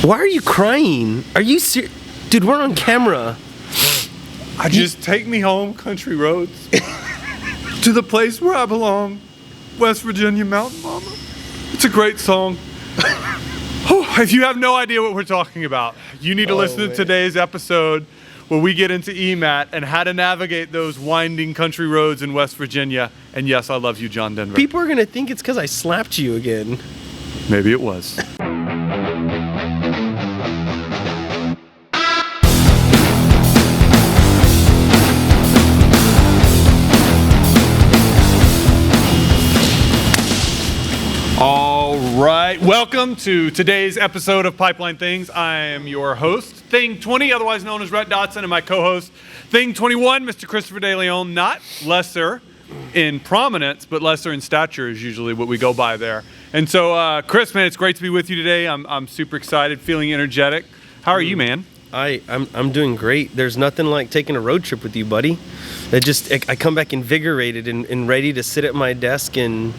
Why are you crying? Are you serious? Dude, we're on camera. Just take me home, country roads, to the place where I belong, West Virginia Mountain Mama. It's a great song. If you have no idea what we're talking about, you need to listen to today's episode where we get into EMAT and how to navigate those winding country roads in West Virginia. And yes, I love you, John Denver. People are going to think it's because I slapped you again. Maybe it was. All right, welcome to today's episode of Pipeline Things. I am your host, Thing 20, otherwise known as Rhett Dotson, and my co-host, Thing 21, Mr. Christopher De Leon. Not lesser in prominence, but lesser in stature is usually what we go by there. And so, Chris, man, it's great to be with you today. I'm super excited, feeling energetic. How are you, man? I'm doing great. There's nothing like taking a road trip with you, buddy. I come back invigorated and ready to sit at my desk and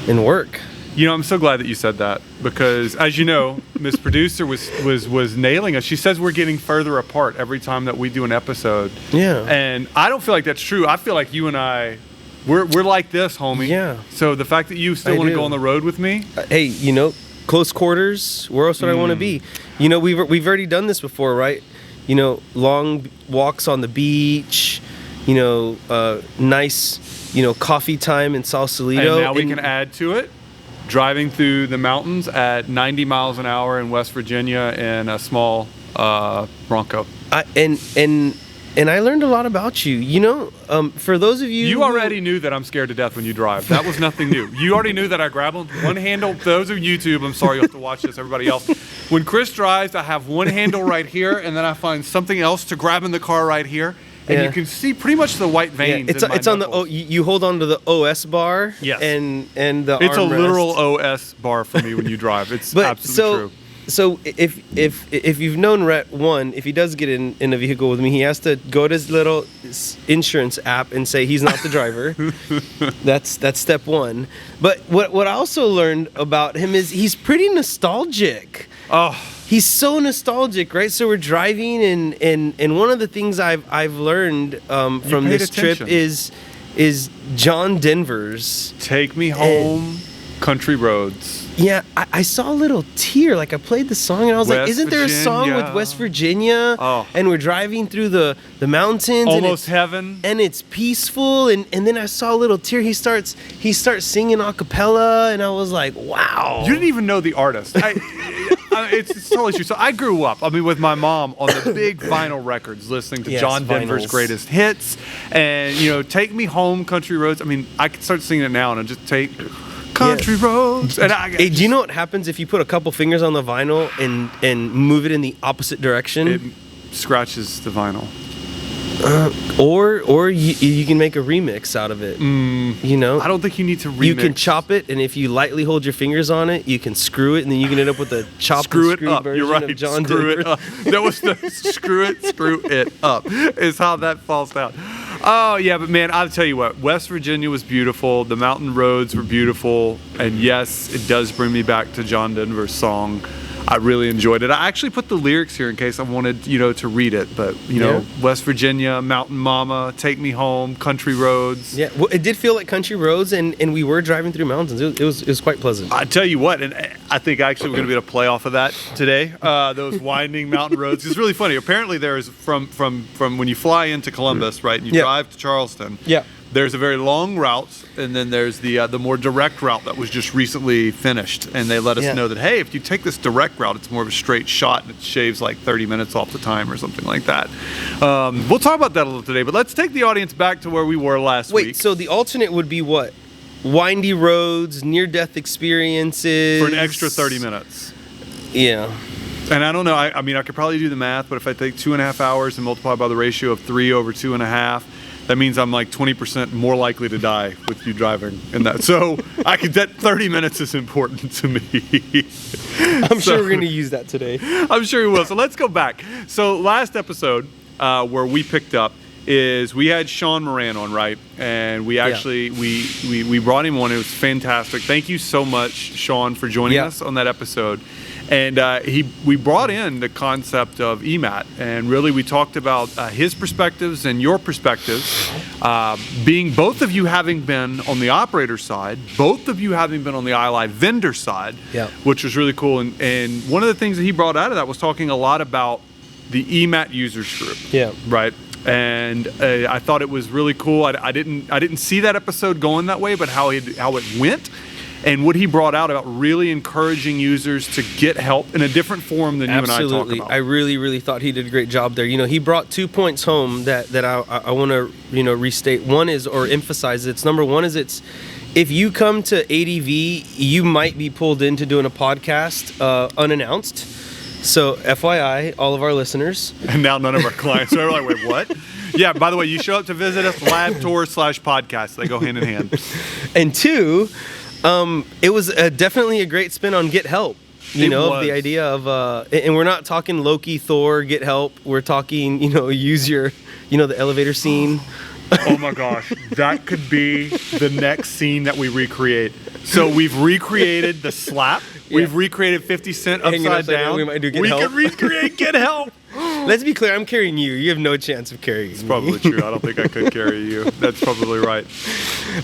work. You know, I'm so glad that you said that because, as you know, Miss Producer was nailing us. She says we're getting further apart every time that we do an episode. Yeah. And I don't feel like that's true. I feel like you and I, we're like this, homie. Yeah. So the fact that you still want to go on the road with me. Hey, you know, close quarters. Where else would I want to be? You know, we've already done this before, right? You know, long walks on the beach. You know, nice, coffee time in Sausalito. And now we can add to it. Driving through the mountains at 90 miles an hour in West Virginia in a small Bronco. And I learned a lot about you. You know, for those of you... You already knew that I'm scared to death when you drive. That was nothing new. You already knew that I grab one handle. Those of YouTube, I'm sorry you have to watch this, everybody else. When Chris drives, I have one handle right here, and then I find something else to grab in the car right here. And you can see pretty much the white veins. Yeah, it's on knuckles. you hold on to the OS bar. Yes. And the it's armrest. A literal OS bar for me when you drive. It's absolutely true. So if you've known Rhett, if he does get in a vehicle with me, he has to go to his little insurance app and say he's not the driver. That's step one. But what I also learned about him is he's pretty nostalgic. Oh. He's so nostalgic, right? So we're driving, and one of the things I've learned from this trip is John Denver's "Take Me Home, Country Roads." Yeah, I saw a little tear. Like I played the song, and I was like, "Isn't there a song with West Virginia?" Oh. And we're driving through the mountains, almost heaven, and it's peaceful. And then I saw a little tear. He starts singing a cappella, and I was like, "Wow!" You didn't even know the artist. It's totally true. So I grew up, with my mom on the big vinyl records, listening to John Denver's greatest hits, and "Take Me Home, Country Roads." I could start singing it now, and just take country roads. And hey, do you know what happens if you put a couple fingers on the vinyl and move it in the opposite direction? It scratches the vinyl. Or you can make a remix out of it. I don't think you need to remix. You can chop it, and if you lightly hold your fingers on it, you can screw it, and then you can end up with a chopped screw and screwed version of John screw Denver. It up. That was the screw it up is how that falls down. Oh, yeah, but man, I'll tell you what, West Virginia was beautiful. The mountain roads were beautiful. And yes, it does bring me back to John Denver's song. I really enjoyed it. I actually put the lyrics here in case I wanted, to read it. But, West Virginia, Mountain Mama, Take Me Home, Country Roads. Yeah, well, it did feel like country roads, and we were driving through mountains. It was quite pleasant. I tell you what, and I think actually we're going to be able to play off of that today. Those winding mountain roads. It's really funny. Apparently there's from when you fly into Columbus, right, and you drive to Charleston. Yeah. There's a very long route, and then there's the more direct route that was just recently finished. And they let us know that, hey, if you take this direct route, it's more of a straight shot, and it shaves like 30 minutes off the time or something like that. We'll talk about that a little today, but let's take the audience back to where we were last week. Wait, so the alternate would be what? Windy roads, near-death experiences. For an extra 30 minutes. Yeah. And I don't know, I could probably do the math, but if I take 2.5 hours and multiply by the ratio of 3 over 2.5, that means I'm like 20% more likely to die with you driving in that. So that 30 minutes is important to me. I'm sure we're going to use that today. I'm sure we will. So let's go back. So last episode where we picked up is we had Sean Moran on, right? And we actually, we brought him on. It was fantastic. Thank you so much, Sean, for joining us on that episode. And we brought in the concept of EMAT, and really we talked about his perspectives and your perspectives, being both of you having been on the operator side, both of you having been on the ILI vendor side, which was really cool. And one of the things that he brought out of that was talking a lot about the EMAT users group. Right. And I thought it was really cool. I didn't see that episode going that way, but how it went. And what he brought out about really encouraging users to get help in a different form than you and I talk about. I really, really thought he did a great job there. He brought 2 points home that I want to restate. One is, or emphasize, it's number one is if you come to ADV, you might be pulled into doing a podcast unannounced. So FYI, all of our listeners. And now none of our clients are like, wait, what? Yeah, by the way, you show up to visit us, lab tour / podcast. They go hand in hand. And two, it was definitely a great spin on get help. The idea of, and we're not talking Loki, Thor, get help. We're talking, use your, the elevator scene. Oh my gosh, that could be the next scene that we recreate. So we've recreated the slap. We've recreated 50 Cent upside down. We might do we could recreate get help. Let's be clear, I'm carrying you. You have no chance of carrying me. It's probably true. I don't think I could carry you. That's probably right.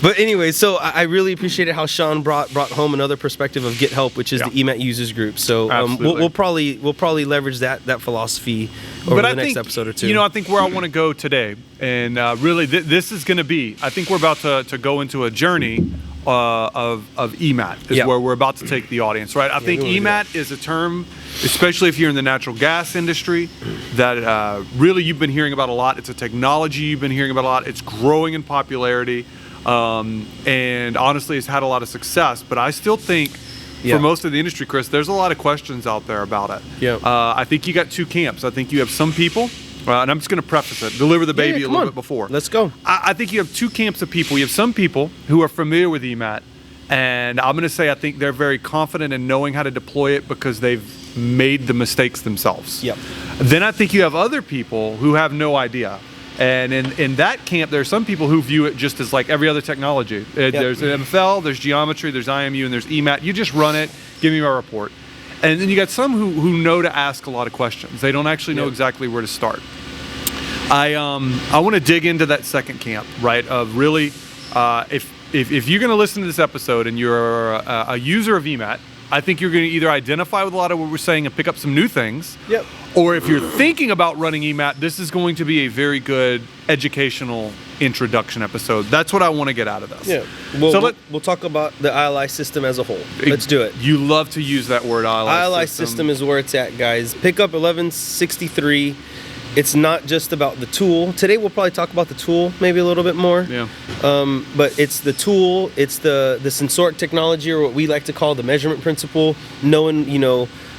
But anyway, so I really appreciated how Sean brought home another perspective of Get Help, which is the EMAT users group. So we'll probably leverage that philosophy over the next episode or two. I think where I want to go today, and really this is going to be, I think we're about to go into a journey of EMAT is where we're about to take the audience, right? I think EMAT is a term, especially if you're in the natural gas industry, that really you've been hearing about a lot. It's a technology you've been hearing about a lot. It's growing in popularity, and honestly, it's had a lot of success. But I still think, for most of the industry, Chris, there's a lot of questions out there about it. I think you got two camps. I think you have some people. And I'm just going to preface it, deliver the baby a little bit before. Let's go. I think you have two camps of people. You have some people who are familiar with EMAT, and I'm going to say I think they're very confident in knowing how to deploy it because they've made the mistakes themselves. Then I think you have other people who have no idea. And in that camp, there are some people who view it just as like every other technology. There's an MFL, there's geometry, there's IMU, and there's EMAT. You just run it, give me my report. And then you got some who know to ask a lot of questions. They don't actually know exactly where to start. I want to dig into that second camp, right? Of really, if you're going to listen to this episode and you're a user of EMAT, I think you're going to either identify with a lot of what we're saying and pick up some new things. Or if you're thinking about running EMAT, this is going to be a very good educational introduction episode. That's what I want to get out of this. We'll talk about the ILI system as a whole. Let's do it. You love to use that word, ILI system is where it's at, guys. Pick up 1163. It's not just about the tool. Today we'll probably talk about the tool maybe a little bit more. But it's the tool, it's the sensoric technology, or what we like to call the measurement principle, knowing,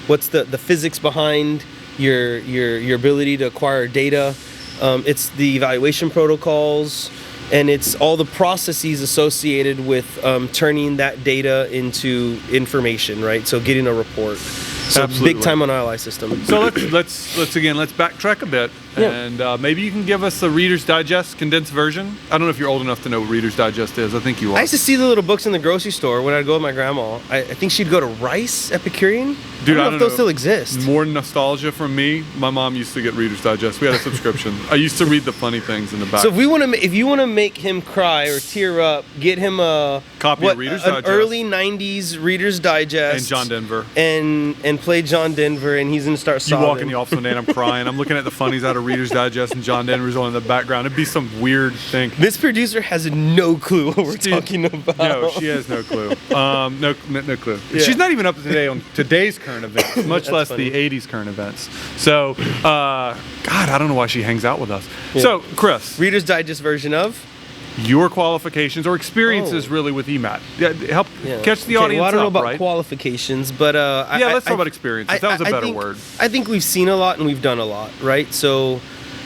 what's the physics behind your ability to acquire data. It's the evaluation protocols, and it's all the processes associated with turning that data into information, right? So getting a report. So big time on ILI system. So let's backtrack a bit, and maybe you can give us the Reader's Digest condensed version. I don't know if you're old enough to know what Reader's Digest is. I think you are. I used to see the little books in the grocery store when I'd go with my grandma. I think she'd go to Rice Epicurean. Dude, I don't know if those still exist. More nostalgia from me. My mom used to get Reader's Digest. We had a subscription. I used to read the funny things in the back. So if you want to make him cry or tear up, get him a copy of Reader's Digest, an early '90s Reader's Digest, and John Denver, and play John Denver, and he's gonna start sobbing. You walk in the office one day and I'm crying. I'm looking at the funnies out of Reader's Digest, and John Denver's on in the background. It'd be some weird thing. This producer has no clue what we're talking about. No, she has no clue. No clue. Yeah. She's not even up to date on today's current events, much less funny. The 80s current events. So, God, I don't know why she hangs out with us. So, Chris. Reader's Digest version of? Your qualifications or experiences really with EMAT. Help catch the audience up, I don't know about qualifications, but let's talk about experiences. That was a better word. I think we've seen a lot and we've done a lot, right? So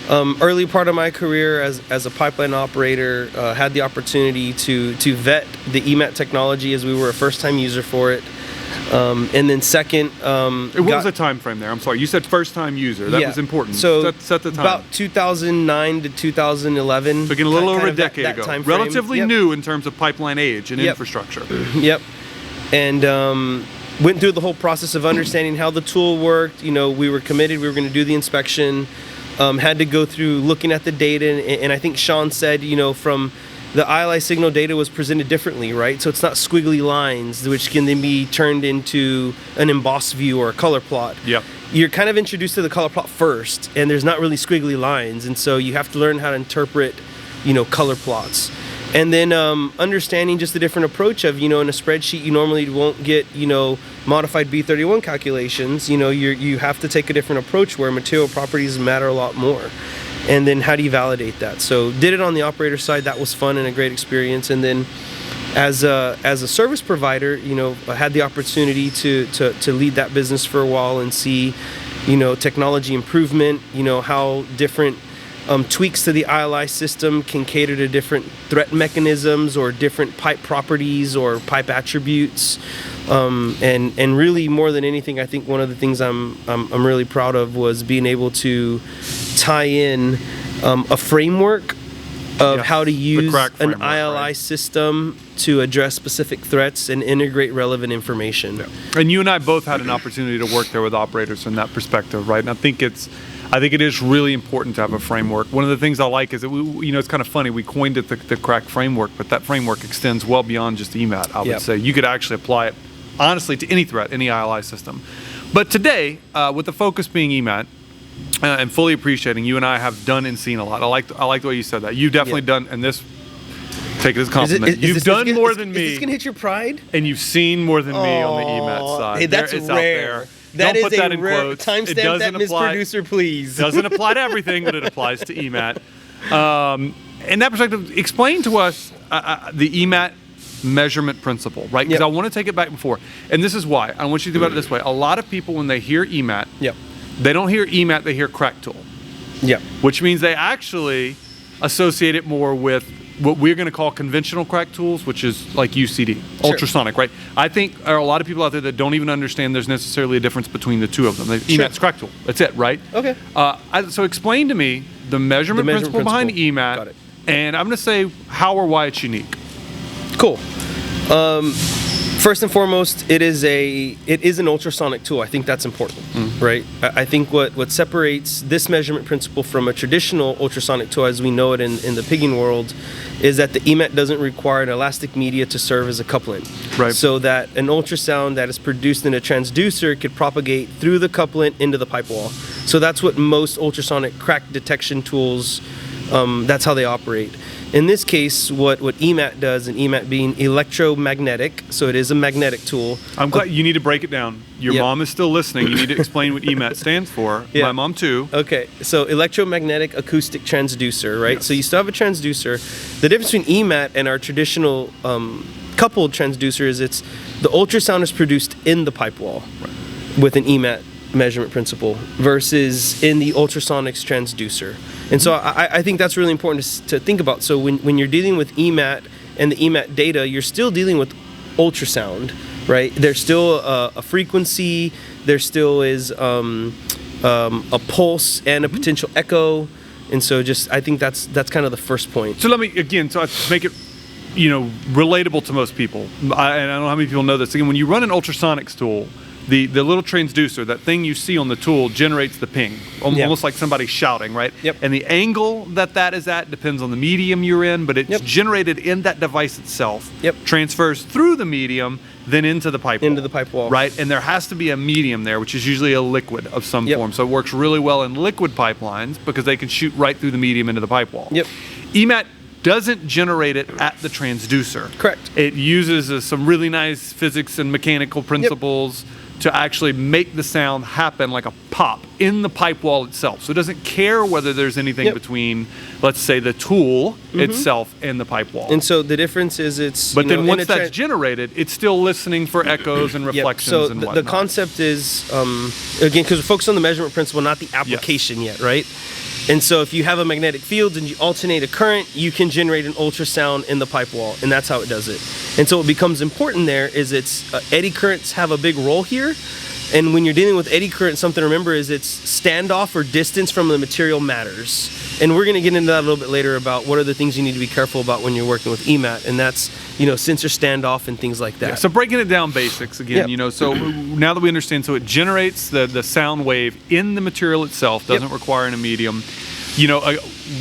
early part of my career as a pipeline operator, had the opportunity to vet the EMAT technology as we were a first-time user for it. And then second, what was the time frame there? I'm sorry, you said first-time user. That was important. So set the time. About 2009 to 2011. So again, a little over a decade ago. Time frame. Relatively new in terms of pipeline age and infrastructure. And went through the whole process of understanding how the tool worked. We were committed. We were going to do the inspection. Had to go through looking at the data, and I think Sean said, from the ILI signal data was presented differently, right? So it's not squiggly lines, which can then be turned into an embossed view or a color plot. Yep. You're kind of introduced to the color plot first, and there's not really squiggly lines, and so you have to learn how to interpret, color plots. And then understanding just the different approach of, in a spreadsheet, you normally won't get, modified B31 calculations. You have to take a different approach where material properties matter a lot more. And then how do you validate that? So did it on the operator side. That was fun and a great experience. And then as a service provider, I had the opportunity to lead that business for a while and see, technology improvement, how different tweaks to the ILI system can cater to different threat mechanisms or different pipe properties or pipe attributes. And really, more than anything, I think one of the things I'm really proud of was being able to tie in a framework of how to use an ILI system to address specific threats and integrate relevant information. Yeah. And you and I both had an opportunity to work there with operators from that perspective, right? And I think it is really important to have a framework. One of the things I like is that it's kind of funny. We coined it the crack framework, but that framework extends well beyond just EMAT. I would say you could actually apply it honestly to any threat, any ILI system. But today, with the focus being EMAT, and fully appreciating, you and I have done and seen a lot. I like the way you said that. You've definitely done, and this, take it as a compliment. You've done more than me. Is this gonna hit your pride? And you've seen more than me on the EMAT side. Hey, that's it's rare. Out there. Don't put that in rare quotes. Timestamp that, Ms. Producer, please. Doesn't apply to everything, but it applies to EMAT. In that perspective, explain to us the EMAT measurement principle, right? Because I want to take it back before. And this is why. I want you to think about it this way. A lot of people, when they hear EMAT, they don't hear EMAT, they hear crack tool. Which means they actually associate it more with what we're going to call conventional crack tools, which is like UCD, ultrasonic, right? I think there are a lot of people out there that don't even understand there's necessarily a difference between the two of them. EMAT's crack tool. That's it, right? Okay. So explain to me the measurement principle behind EMAT. Got it. And I'm going to say how or why it's unique. Cool. First and foremost, it is an ultrasonic tool. I think that's important, right? I think what separates this measurement principle from a traditional ultrasonic tool as we know it in the pigging world is that the EMAT doesn't require an elastic media to serve as a couplant. Right. So that an ultrasound that is produced in a transducer could propagate through the couplant into the pipe wall. So that's what most ultrasonic crack detection tools, that's how they operate. In this case, what EMAT does, and EMAT being electromagnetic, so it is a magnetic tool. I'm glad you need to break it down. Your mom is still listening. You need to explain what EMAT stands for. My mom too. Okay, so electromagnetic acoustic transducer, right? So you still have a transducer. The difference between EMAT and our traditional coupled transducer is the ultrasound is produced in the pipe wall with an EMAT measurement principle versus in the ultrasonics transducer. And so I think that's really important to think about. So when you're dealing with EMAT and the EMAT data, you're still dealing with ultrasound, right? There's still a frequency, there still is a pulse and a potential echo. And so I think that's kind of the first point. So let me, again, so I make it relatable to most people. And I don't know how many people know this. Again, when you run an ultrasonics tool, the little transducer, that thing you see on the tool, generates the ping, almost like somebody shouting, right? And the angle that is at depends on the medium you're in, but it's generated in that device itself, transfers through the medium, then into the pipe wall. Into the pipe wall. Right? And there has to be a medium there, which is usually a liquid of some form. So it works really well in liquid pipelines because they can shoot right through the medium into the pipe wall. EMAT doesn't generate it at the transducer. Correct. It uses some really nice physics and mechanical principles to actually make the sound happen like a pop in the pipe wall itself. So it doesn't care whether there's anything between, let's say, the tool itself and the pipe wall. And so the difference is But then once that's generated, it's still listening for echoes and reflections and whatnot. So the concept is, again, because we're focused on the measurement principle, not the application yet, right? And so if you have a magnetic field and you alternate a current, you can generate an ultrasound in the pipe wall, and that's how it does it. And so what becomes important there is eddy currents have a big role here, And when you're dealing with eddy current, something to remember is it's standoff or distance from the material matters. And we're going to get into that a little bit later about what are the things you need to be careful about when you're working with EMAT, and that's, sensor standoff and things like that. Yeah, so breaking it down basics again, Yep. so now that we understand, so it generates the sound wave in the material itself, doesn't require a medium.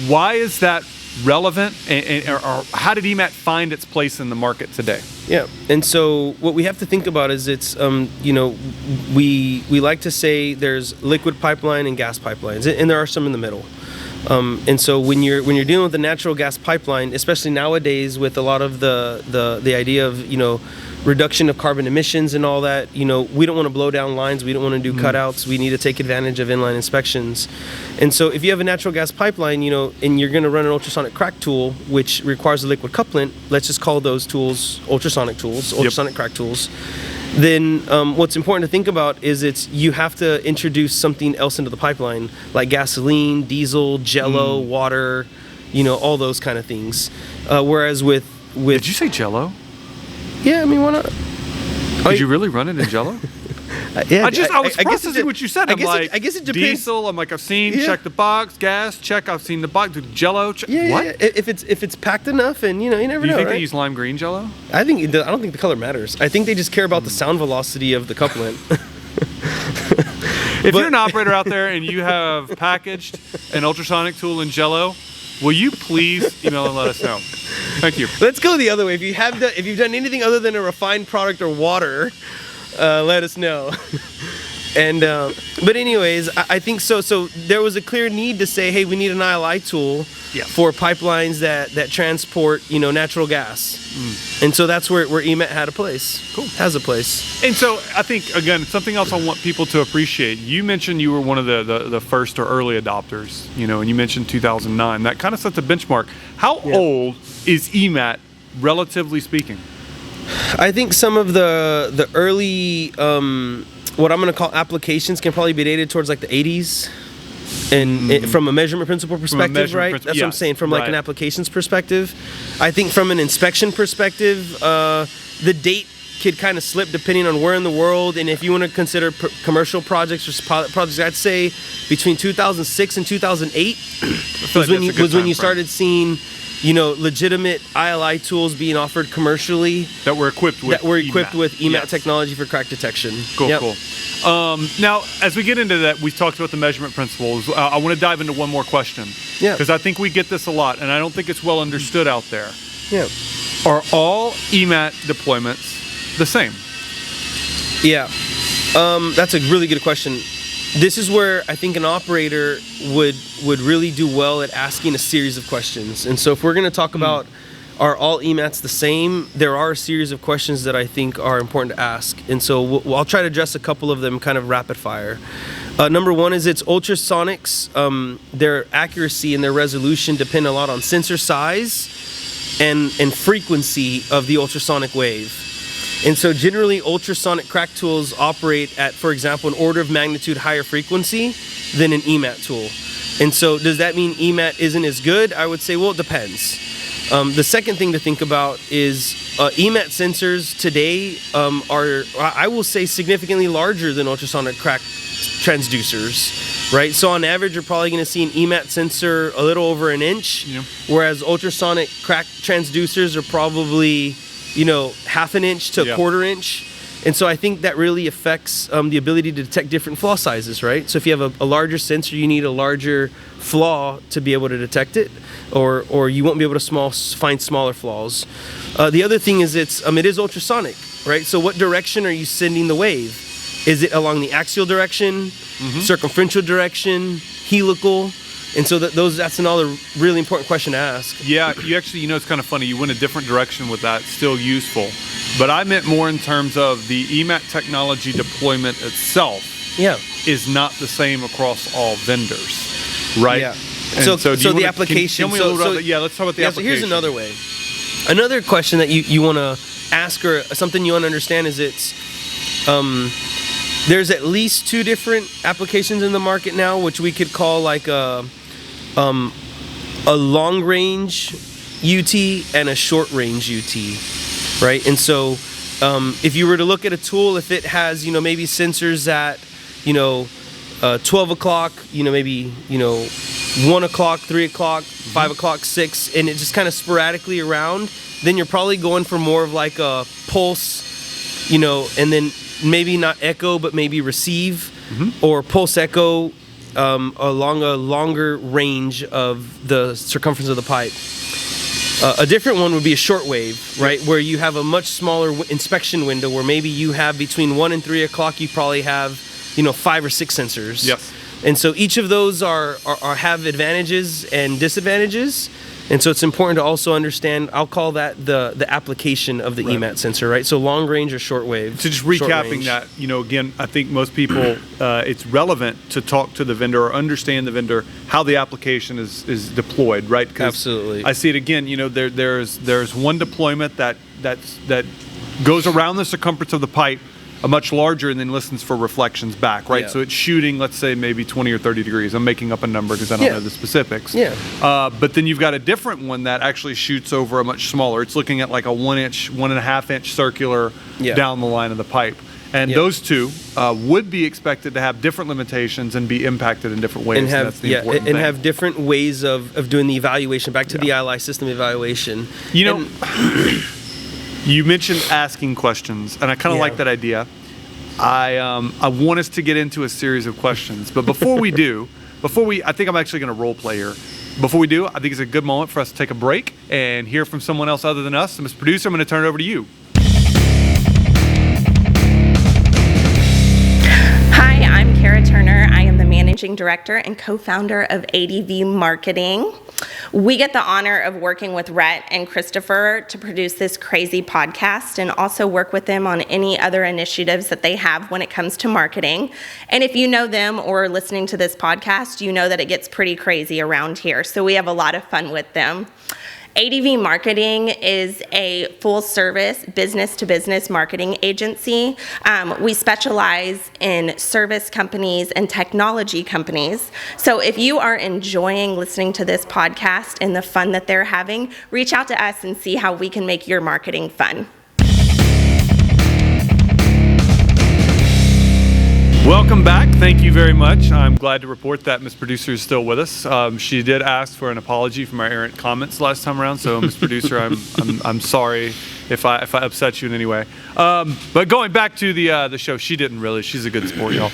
Why is that relevant, or how did EMAT find its place in the market today? Yeah, and so what we have to think about is it's, we like to say there's liquid pipeline and gas pipelines, and there are some in the middle. And so when you're dealing with the natural gas pipeline, especially nowadays with a lot of the idea of reduction of carbon emissions and all that, we don't want to blow down lines, we don't want to do cutouts, we need to take advantage of inline inspections. And so if you have a natural gas pipeline, and you're going to run an ultrasonic crack tool, which requires a liquid couplant, let's just call those tools ultrasonic tools, ultrasonic crack tools. Then what's important to think about is you have to introduce something else into the pipeline, like gasoline, diesel, Jell-O, water, all those kind of things. Whereas with Did you say Jell-O? Yeah, I mean, why not? Did you really run it in Jell-O? Yeah, I was processing what you said. I guess it depends. Diesel. I'm like, I've seen. Check the box. Gas. Check. I've seen the box. Jell-O. Check. Yeah, what? Yeah. If it's packed enough, and you never know. Do you think right? they use lime green Jell-O? I don't think the color matters. I think they just care about the sound velocity of the couplant. If you're an operator out there and you have packaged an ultrasonic tool in Jell-O, will you please email and let us know? Thank you. Let's go the other way. If you've done anything other than a refined product or water, let us know. And but anyways, I think so. So there was a clear need to say, hey, we need an ILI tool for pipelines that transport natural gas. And so that's where EMAT had a place. Cool. Has a place. And so I think, again, something else I want people to appreciate. You mentioned you were one of the first or early adopters, and you mentioned 2009. That kind of sets a benchmark. How old is EMAT, relatively speaking? I think some of the early, what I'm going to call applications can probably be dated towards like the 80s. And from a measurement principle perspective, right? That's what I'm saying. From like an applications perspective, I think from an inspection perspective, the date could kind of slip depending on where in the world. And if you want to consider commercial projects or pilot projects, I'd say between 2006 and 2008 was when you started seeing, legitimate ILI tools being offered commercially that were equipped with EMAT technology for crack detection. Cool. Now, as we get into that, we've talked about the measurement principles. I want to dive into one more question. Yeah. Because I think we get this a lot, and I don't think it's well understood out there. Yeah. Are all EMAT deployments the same? Yeah. That's a really good question. This is where I think an operator would really do well at asking a series of questions. And so if we're going to talk about are all EMATs the same, there are a series of questions that I think are important to ask. And so I'll try to address a couple of them kind of rapid fire. Number one is it's ultrasonics. Their accuracy and their resolution depend a lot on sensor size and frequency of the ultrasonic wave. And so generally ultrasonic crack tools operate at, for example, an order of magnitude higher frequency than an EMAT tool. And so does that mean EMAT isn't as good? I would say, well, it depends. The second thing to think about is EMAT sensors today are, I will say, significantly larger than ultrasonic crack transducers, right? So on average, you're probably going to see an EMAT sensor a little over an inch, whereas ultrasonic crack transducers are probably, half an inch to a quarter inch. And so I think that really affects the ability to detect different flaw sizes, right? So if you have a larger sensor, you need a larger flaw to be able to detect it, or you won't be able to find smaller flaws. The other thing is it is ultrasonic, right? So what direction are you sending the wave? Is it along the axial direction, circumferential direction, helical? And so that's another really important question to ask. Yeah, you actually, it's kind of funny. You went a different direction with that, still useful. But I meant more in terms of the EMAT technology deployment itself is not the same across all vendors, right? Yeah. So the application. Let's talk about the application. So here's another way. Another question that you want to ask, or something you want to understand, is there's at least two different applications in the market now, which we could call like a long range UT and a short range UT, right? And so If you were to look at a tool, if it has, maybe sensors at, 12 o'clock, maybe, 1 o'clock, 3 o'clock, 5 o'clock, 6, and it just kind of sporadically around, then you're probably going for more of like a pulse, and then maybe not echo, but maybe receive, or pulse echo along a longer range of the circumference of the pipe. A different one would be a shortwave, right? Where you have a much smaller inspection window, where maybe you have between 1 and 3 o'clock, you probably have, 5 or 6 sensors. Yes. And so each of those are have advantages and disadvantages. And so it's important to also understand, I'll call that the application of the EMAT sensor, right? So long range or short wave. So just recapping that, again, I think most people, it's relevant to talk to the vendor or understand the vendor, how the application is deployed, right? Absolutely. I see it again, there's one deployment that goes around the circumference of the pipe, a much larger, and then listens for reflections back, right? Yeah. So it's shooting, let's say, maybe 20 or 30 degrees. I'm making up a number because I don't know the specifics. Yeah. But then you've got a different one that actually shoots over a much smaller. It's looking at like a 1 inch, 1.5 inch circular down the line of the pipe. And those two would be expected to have different limitations and be impacted in different ways. And have, that's the important thing. have different ways of doing the evaluation, back to the ILI system evaluation. You mentioned asking questions, and I kind of like that idea. I want us to get into a series of questions, but before we do, I think I'm actually going to role play here. Before we do, I think it's a good moment for us to take a break and hear from someone else other than us. So, Mr. Producer, I'm going to turn it over to you. Hi, I'm Kara Turner. I am the Managing Director and co-founder of ADV Marketing. We get the honor of working with Rhett and Christopher to produce this crazy podcast and also work with them on any other initiatives that they have when it comes to marketing. And if you know them or are listening to this podcast, you know that it gets pretty crazy around here. So we have a lot of fun with them. ADV Marketing is a full-service business-to-business marketing agency. We specialize in service companies and technology companies. So if you are enjoying listening to this podcast and the fun that they're having, reach out to us and see how we can make your marketing fun. Welcome back. Thank you very much. I'm glad to report that Ms. Producer is still with us. She did ask for an apology for my errant comments last time around. So, Ms. Producer, I'm sorry if I upset you in any way. But going back to the show, she didn't really. She's a good sport, y'all.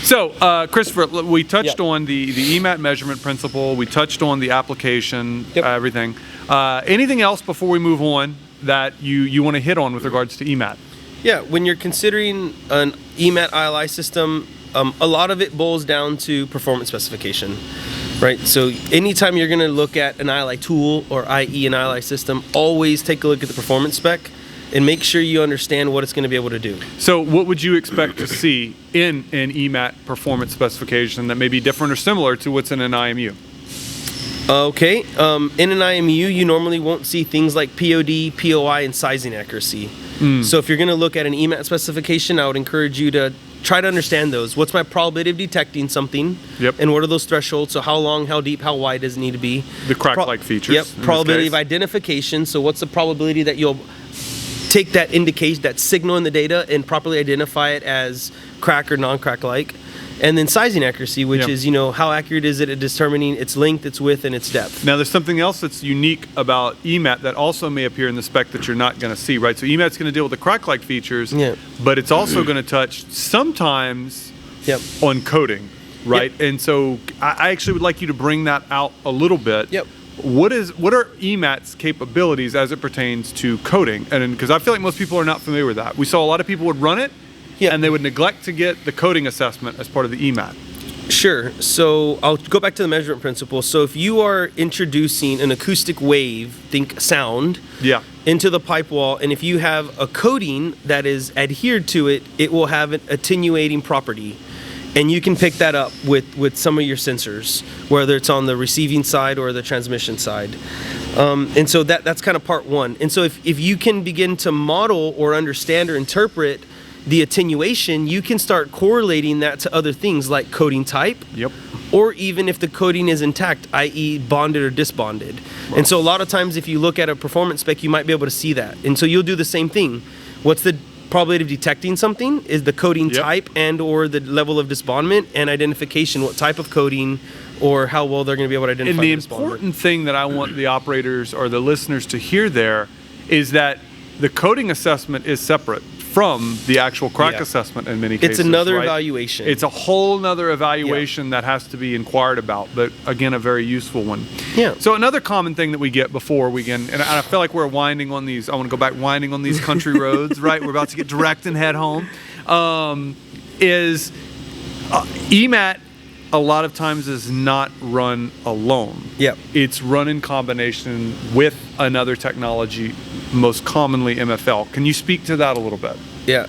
So, Christopher, we touched on the EMAT measurement principle. We touched on the application, everything. Anything else before we move on that you want to hit on with regards to EMAT? Yeah, when you're considering an EMAT ILI system, a lot of it boils down to performance specification, right? So anytime you're going to look at an ILI tool or i.e. an ILI system, always take a look at the performance spec and make sure you understand what it's going to be able to do. So what would you expect to see in an EMAT performance specification that may be different or similar to what's in an IMU? Okay, in an IMU, you normally won't see things like POD, POI, and sizing accuracy. So if you're going to look at an EMAT specification, I would encourage you to try to understand those. What's my probability of detecting something? And what are those thresholds? So how long, how deep, how wide does it need to be? The crack-like features. Probability of identification. So what's the probability that you'll take that indication, that signal in the data, and properly identify it as crack or non-crack-like? And then sizing accuracy, which is, how accurate is it at determining its length, its width, and its depth. Now, there's something else that's unique about EMAT that also may appear in the spec that you're not going to see, right? So EMAT's going to deal with the crack-like features, but it's also going to touch sometimes on coding, right? And so I actually would like you to bring that out a little bit. What are EMAT's capabilities as it pertains to coding? And because I feel like most people are not familiar with that. We saw a lot of people would run it, and they would neglect to get the coding assessment as part of the EMAT. Sure. So I'll go back to the measurement principle. So if you are introducing an acoustic wave, think sound, into the pipe wall, and if you have a coating that is adhered to it, it will have an attenuating property. And you can pick that up with some of your sensors, whether it's on the receiving side or the transmission side. And so that's kind of part one. And so if you can begin to model or understand or interpret the attenuation, you can start correlating that to other things like coating type, or even if the coating is intact, i.e. bonded or disbonded. And so a lot of times if you look at a performance spec, you might be able to see that. And so you'll do the same thing. what's the probability of detecting something, is the coding Yep. type and or the level of disbandment, and identification, what type of coding or how well they're going to be able to identify And the disbandment. important thing that I want the operators or the listeners to hear there is that the coding assessment is separate from the actual crack Yeah. assessment in many cases. It's another right? evaluation. It's a whole nother evaluation that has to be inquired about, but again, a very useful one. Yeah. So another common thing that we get before we can, and I feel like we're winding on these, I want to go back winding on these country roads, right? We're about to get direct and head home, is EMAT a lot of times is not run alone. Yep. It's run in combination with another technology, most commonly MFL. Can you speak to that a little bit? Yeah.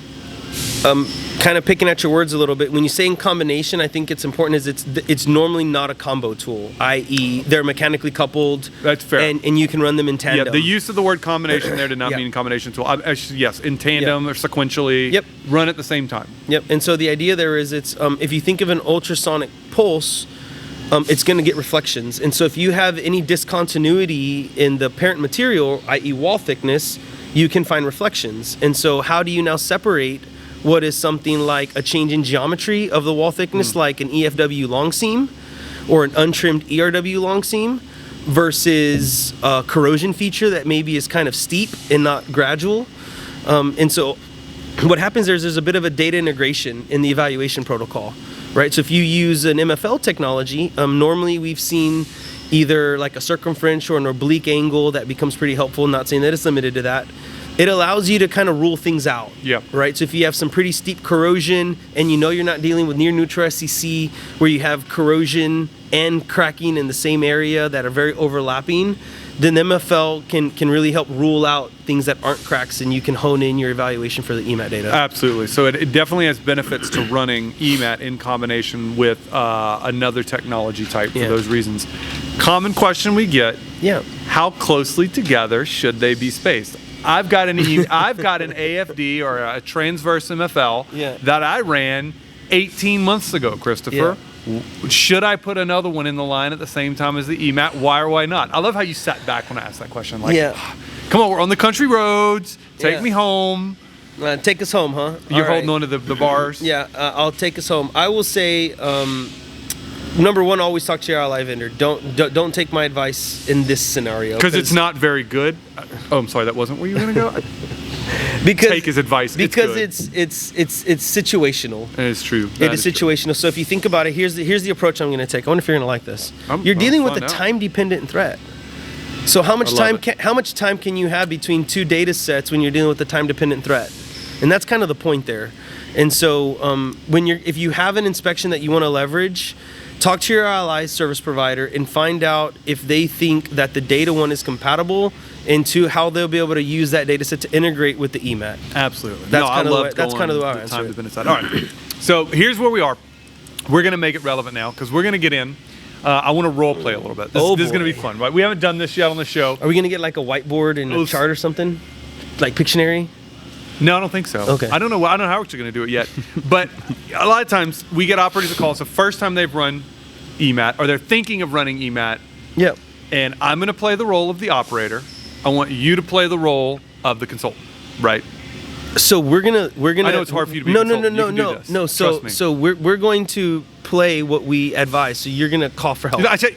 Kind of picking at your words a little bit. When you say in combination, I think it's important is it's normally not a combo tool, i.e. they're mechanically coupled. That's fair. And you can run them in tandem. Yeah, the use of the word combination there did not Yeah. mean combination tool. Yes, in tandem or sequentially, Yep. run at the same time. Yep. And so the idea there is it's if you think of an ultrasonic pulse, it's going to get reflections. And so if you have any discontinuity in the parent material, i.e. wall thickness, you can find reflections. And so how do you now separate what is something like a change in geometry of the wall thickness, like an EFW long seam or an untrimmed ERW long seam, versus a corrosion feature that maybe is kind of steep and not gradual? And so what happens there is there's a bit of a data integration in the evaluation protocol, right? So if you use an MFL technology, normally we've seen either like a circumferential or an oblique angle that becomes pretty helpful. Not saying that it's limited to that. It allows you to kind of rule things out. Yep. Right. So if you have some pretty steep corrosion and you know you're not dealing with near neutral SCC where you have corrosion and cracking in the same area that are very overlapping, then MFL can really help rule out things that aren't cracks, and you can hone in your evaluation for the EMAT data. Absolutely. So it definitely has benefits to running EMAT in combination with another technology type for Yeah. those reasons. Common question we get: Yeah. how closely together should they be spaced? I've got an AFD or a transverse MFL Yeah. that I ran 18 months ago, Christopher. Should I put another one in the line at the same time as the EMAT? Why or why not? I love how you sat back when I asked that question. Like, Yeah. come on, we're on the country roads. Take Yeah. me home. Take us home, huh? You're All right. holding on to the bars. Yeah, I'll take us home. I will say, number one, always talk to your ally vendor. Don't take my advice in this scenario Because it's not very good. Oh, I'm sorry, that wasn't where you were going to go? because take his advice. because it's it's situational. It's true. It That is true. situational. So if you think about it, here's the approach I'm going to take. I wonder if you're going to like this. I'm You're dealing with a find out. time-dependent threat. So how much I love time it. how much time can you have between two data sets when you're dealing with a time-dependent threat? And that's kind of the point there. And so if you have an inspection that you want to leverage, talk to your allies service provider and find out if they think that the data one is compatible, and two, how they'll be able to use that data set to integrate with the EMAT. Absolutely. That's No, I kind of the love way- that's going kind of the way I the answer time it. dependent side. All right. So here's where we are. We're going to make it relevant now because we're going to get in. I want to role play a little bit. This is going to be fun, right? We haven't done this yet on the show. Are we going to get like a whiteboard and a chart or something? Like Pictionary? No, I don't think so. Okay. I don't know how we're actually going to do it yet. But a lot of times we get operators that call us the first time they've run EMAT or they're thinking of running EMAT. Yep. And I'm going to play the role of the operator. I want you to play the role of the consultant, right? So we're gonna. I know it's hard for you to be no, a consultant. You can do this. no. So Trust me. so we're going to play what we advise. So you're gonna call for help. I say,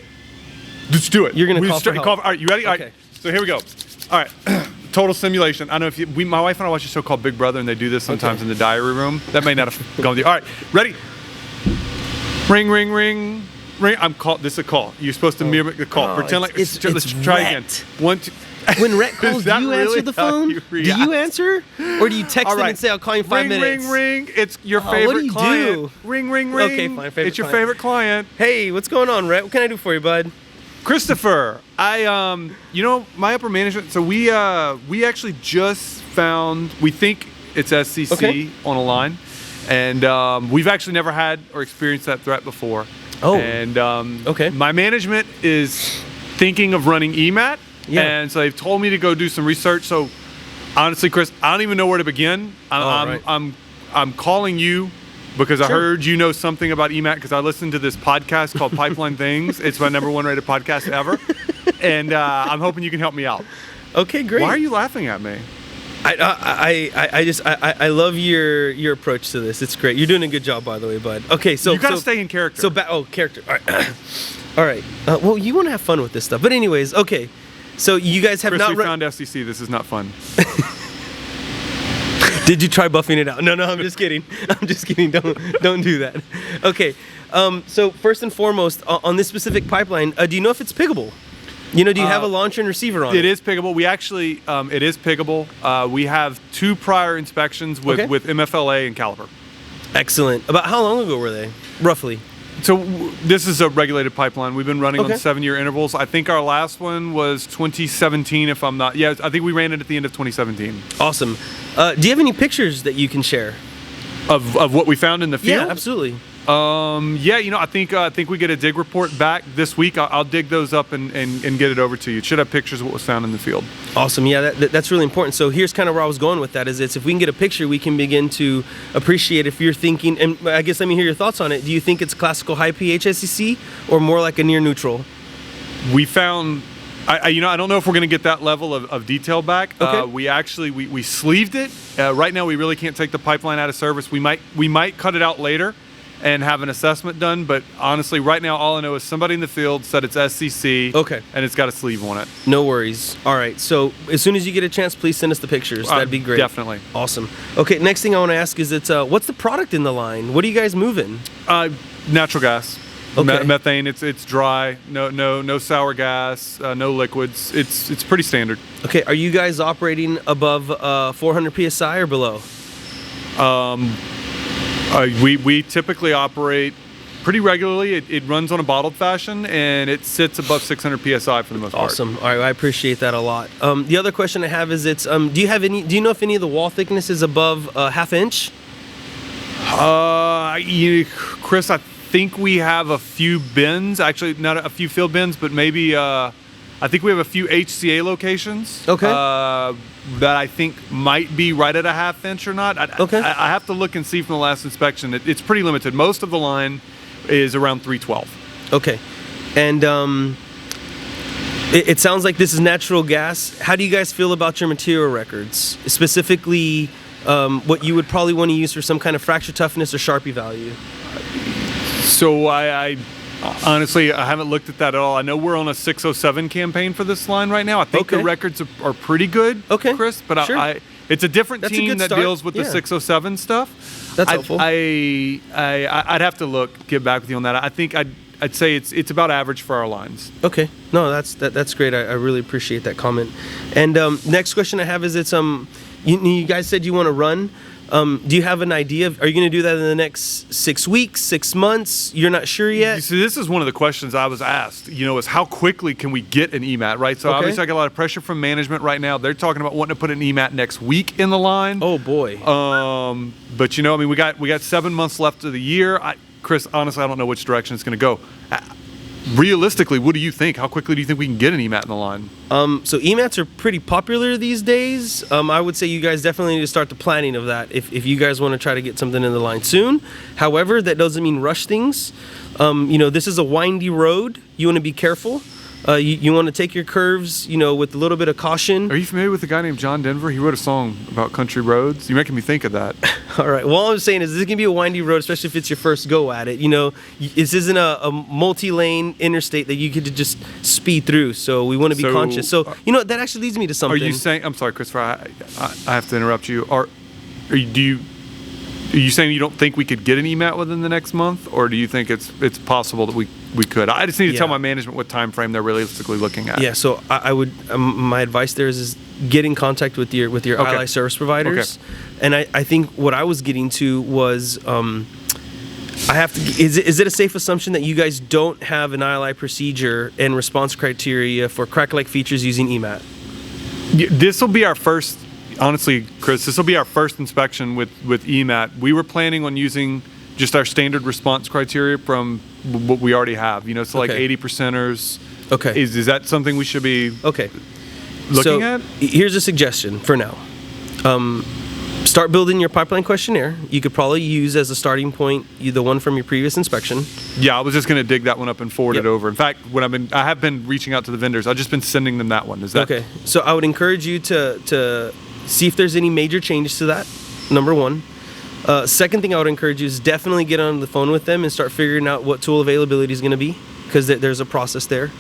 let's do it. You're gonna We call for help. All right, you ready? All right. Okay. So here we go. All right. Total simulation. I don't know if my wife and I watch a show called Big Brother, and they do this sometimes in the diary room. That may not have gone with you. All right, ready? Ring, ring, ring, ring. I'm call. This is a call. You're supposed to mimic the call. Oh, Pretend like. it's Let's try Rhett. again. 1, 2. When Rhett calls, Is do that you really answer the how phone? you Do react? you answer, or do you text All them right. and say, "I'll call you in 5 ring, minutes"? Ring, ring. It's your Oh, favorite what do you client. do? Ring, ring, ring. Okay, fine, favorite it's your client. favorite client. Hey, what's going on, Rhett? What can I do for you, bud? Christopher, my upper management. So we actually just found. We think it's SCC Okay. on a line, and we've actually never had or experienced that threat before. Oh. And Okay. my management is thinking of running EMAT, Yeah. and so they've told me to go do some research. So honestly, Chris, I don't even know where to begin. Right. I'm calling you. Because I Sure. heard you know something about EMAT because I listened to this podcast called Pipeline Things. It's my #1 rated podcast ever. And I'm hoping you can help me out. Okay, great. Why are you laughing at me? I love your approach to this. It's great. You're doing a good job, by the way, bud. Okay, so you gotta stay in character. So character. All right. All right. Well, you want to have fun with this stuff, but anyways, okay. So you guys have Chris, not we found FCC. This is not fun. Did you try buffing it out? No, I'm just kidding. I'm just kidding. Don't do that. Okay. So first and foremost, on this specific pipeline, do you know if it's piggable? Do you have a launcher and receiver on it? It is piggable. We actually, it is piggable. We have 2 prior inspections with MFLA and caliper. Excellent. About how long ago were they, roughly? So this is a regulated pipeline. We've been running on 7-year intervals. I think our last one was 2017, if I'm not. Yeah, I think we ran it at the end of 2017. Awesome. Do you have any pictures that you can share? Of what we found in the field? Yeah, absolutely. Yeah, I think we get a dig report back this week. I'll dig those up and get it over to you. It should have pictures of what was found in the field. Awesome. Yeah, that's really important. So here's kind of where I was going with that. Is if we can get a picture, we can begin to appreciate if you're thinking. And I guess let me hear your thoughts on it. Do you think it's classical high pH SEC or more like a near neutral? We found. I don't know if we're going to get that level of detail back. Okay. We sleeved it. Right now, we really can't take the pipeline out of service. We might cut it out later and have an assessment done. But honestly, right now, all I know is somebody in the field said it's SCC. Okay. And it's got a sleeve on it. No worries. All right. So as soon as you get a chance, please send us the pictures. That'd be great. Definitely. Awesome. Okay. Next thing I want to ask is what's the product in the line? What are you guys moving? Natural gas. Okay. Methane. It's dry. No sour gas. No liquids. It's pretty standard. Okay. Are you guys operating above 400 psi or below? We typically operate pretty regularly. It runs on a bottled fashion, and it sits above 600 psi for the most part. Awesome. All right, I appreciate that a lot. The other question I have is, do you know if any of the wall thickness is above ½ inch? Chris, I think we have a few bins. Actually, not a few field bins, but maybe I think we have a few HCA locations. Okay. That I think might be right at a ½ inch or not. I have to look and see from the last inspection. It's pretty limited. Most of the line is around 312. Okay. And it sounds like this is natural gas. How do you guys feel about your material records? Specifically, what you would probably want to use for some kind of fracture toughness or Sharpie value? So I honestly, I haven't looked at that at all. I know we're on a 607 campaign for this line right now. I think the records are pretty good, Chris. But sure. It's a different team that deals with the 607 stuff. That's helpful. I'd have to get back with you on that. I think I'd say it's about average for our lines. Okay. No, that's great. I really appreciate that comment. And next question I have is you guys said you want to run. Do you have an idea are you going to do that in the next 6 weeks, 6 months? You're not sure yet? See, this is one of the questions I was asked, is how quickly can we get an EMAT, right? So obviously I got a lot of pressure from management right now. They're talking about wanting to put an EMAT next week in the line. Oh boy. But we got 7 months left of the year. Chris, honestly, I don't know which direction it's going to go. Realistically, what do you think? How quickly do you think we can get an EMAT in the line? So EMATs are pretty popular these days. I would say you guys definitely need to start the planning of that if you guys want to try to get something in the line soon. However, that doesn't mean rush things. This is a windy road. You want to be careful. You want to take your curves, with a little bit of caution. Are you familiar with a guy named John Denver? He wrote a song about country roads. You're making me think of that. All right. Well, all I'm saying is this can be a windy road, especially if it's your first go at it. This isn't a multi-lane interstate that you could just speed through. So we want to be conscious. So, that actually leads me to something. Are you saying, I'm sorry, Christopher, I have to interrupt you. Are you saying you don't think we could get an EMAT within the next month, or do you think it's possible that we could? I just need to tell my management what time frame they're realistically looking at. Yeah, so I would my advice there is get in contact with your ILI service providers. Okay. And I think what I was getting to was is it a safe assumption that you guys don't have an ILI procedure and response criteria for crack-like features using EMAT? This will be our first. Honestly, Chris, this will be our first inspection with EMAT. We were planning on using just our standard response criteria from what we already have. Like 80%ers. Okay. Is that something we should be looking at? Here's a suggestion for now. Start building your pipeline questionnaire. You could probably use as a starting point the one from your previous inspection. Yeah, I was just going to dig that one up and forward it over. In fact, I have been reaching out to the vendors. I've just been sending them that one. Is that okay? So I would encourage you to see if there's any major changes to that, number one. Second thing I would encourage you is definitely get on the phone with them and start figuring out what tool availability is going to be, because there's a process there.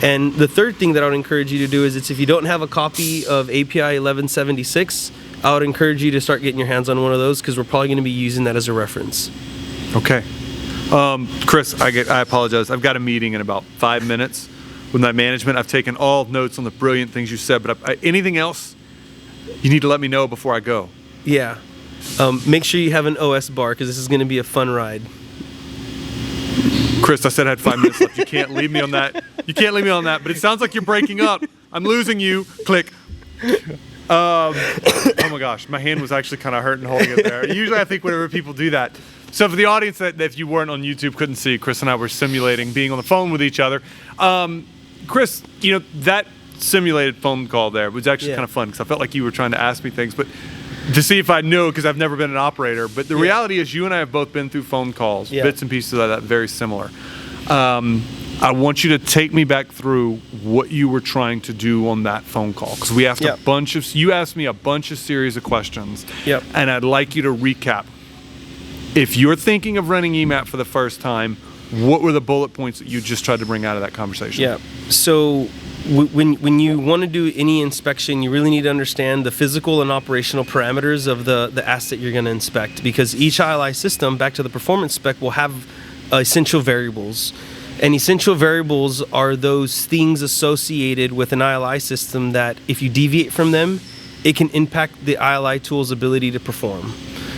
And the third thing that I would encourage you to do is if you don't have a copy of API 1176, I would encourage you to start getting your hands on one of those, because we're probably going to be using that as a reference. Okay. Chris, I apologize. I've got a meeting in about 5 minutes with my management. I've taken all notes on the brilliant things you said, but anything else you need to let me know before I go. Yeah. Make sure you have an OS bar, because this is going to be a fun ride. Chris, I said I had 5 minutes left. You can't leave me on that. You can't leave me on that, but it sounds like you're breaking up. I'm losing you. Click. Oh my gosh, my hand was actually kind of hurting holding it there. Usually I think whenever people do that. So for the audience that if you weren't on YouTube couldn't see, Chris and I were simulating being on the phone with each other. Chris, that simulated phone call there was actually kind of fun, because I felt like you were trying to ask me things, but to see if I know, because I've never been an operator. But the reality is you and I have both been through phone calls, bits and pieces of that very similar. I want you to take me back through what you were trying to do on that phone call, because we asked you asked me a bunch of series of questions, and I'd like you to recap. If you're thinking of running EMAT for the first time, what were the bullet points that you just tried to bring out of that conversation? Yeah. So when you want to do any inspection, you really need to understand the physical and operational parameters of the asset you're going to inspect, because each ILI system, back to the performance spec, will have essential variables. And essential variables are those things associated with an ILI system that if you deviate from them, it can impact the ILI tool's ability to perform.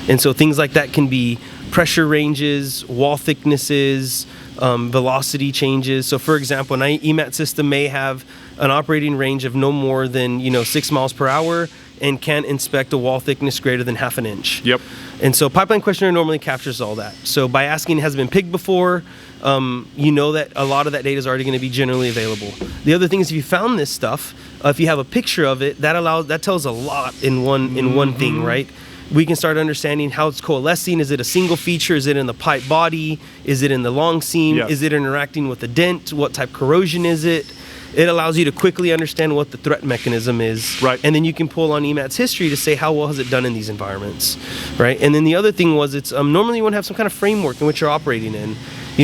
And so things like that can be pressure ranges, wall thicknesses, velocity changes. So for example, an EMAT system may have an operating range of no more than 6 miles per hour and can't inspect a wall thickness greater than 1/2 inch. Yep. And so Pipeline Questionnaire normally captures all that. So by asking, has it been pigged before, that a lot of that data is already going to be generally available. The other thing is, if you found this stuff, if you have a picture of it, that tells a lot in one thing, right? We can start understanding how it's coalescing. Is it a single feature? Is it in the pipe body? Is it in the long seam? Yes. Is it interacting with the dent? What type of corrosion is it? It allows you to quickly understand what the threat mechanism is. Right. And then you can pull on EMAT's history to say how well has it done in these environments, right? And then the other thing was, it's normally you want to have some kind of framework in which you're operating in.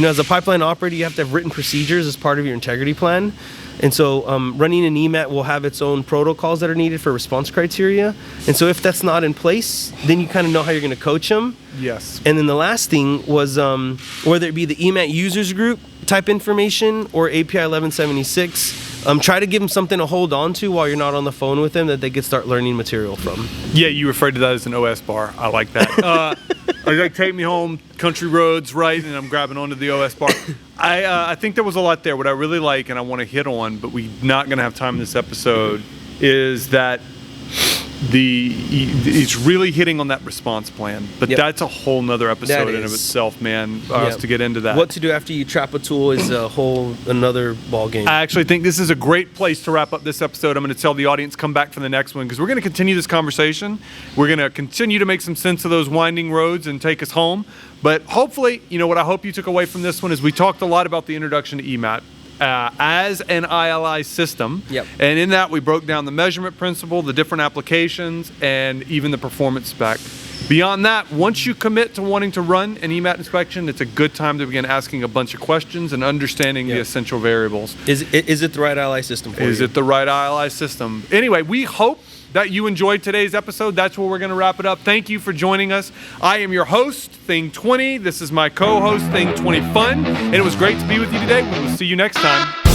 As a pipeline operator, you have to have written procedures as part of your integrity plan. And so running an EMAT will have its own protocols that are needed for response criteria. And so if that's not in place, then you kind of know how you're going to coach them. Yes. And then the last thing was whether it be the EMAT users group type information or API 1176, try to give them something to hold on to while you're not on the phone with them that they could start learning material from. Yeah, you referred to that as an OS bar. I like that. Like, take me home, country roads, right, and I'm grabbing onto the OS bar. I think there was a lot there. What I really like, and I want to hit on, but we're not going to have time in this episode, is that it's really hitting on that response plan. But that's a whole nother episode in of itself, man, us to get into that. What to do after you trap a tool is another ball game. I actually think this is a great place to wrap up this episode. I'm going to tell the audience, come back for the next one, because we're going to continue this conversation. We're going to continue to make some sense of those winding roads and take us home. But hopefully, what I hope you took away from this one is we talked a lot about the introduction to EMAT as an ILI system. Yep. And in that, we broke down the measurement principle, the different applications, and even the performance spec. Beyond that, once you commit to wanting to run an EMAT inspection, it's a good time to begin asking a bunch of questions and understanding the essential variables. Is it the right ILI system for you? Is it the right ILI system? Anyway, we hope that you enjoyed today's episode. That's where we're going to wrap it up. Thank you for joining us. I am your host, Thing20. This is my co-host, Thing20 Fun. And it was great to be with you today. We will see you next time.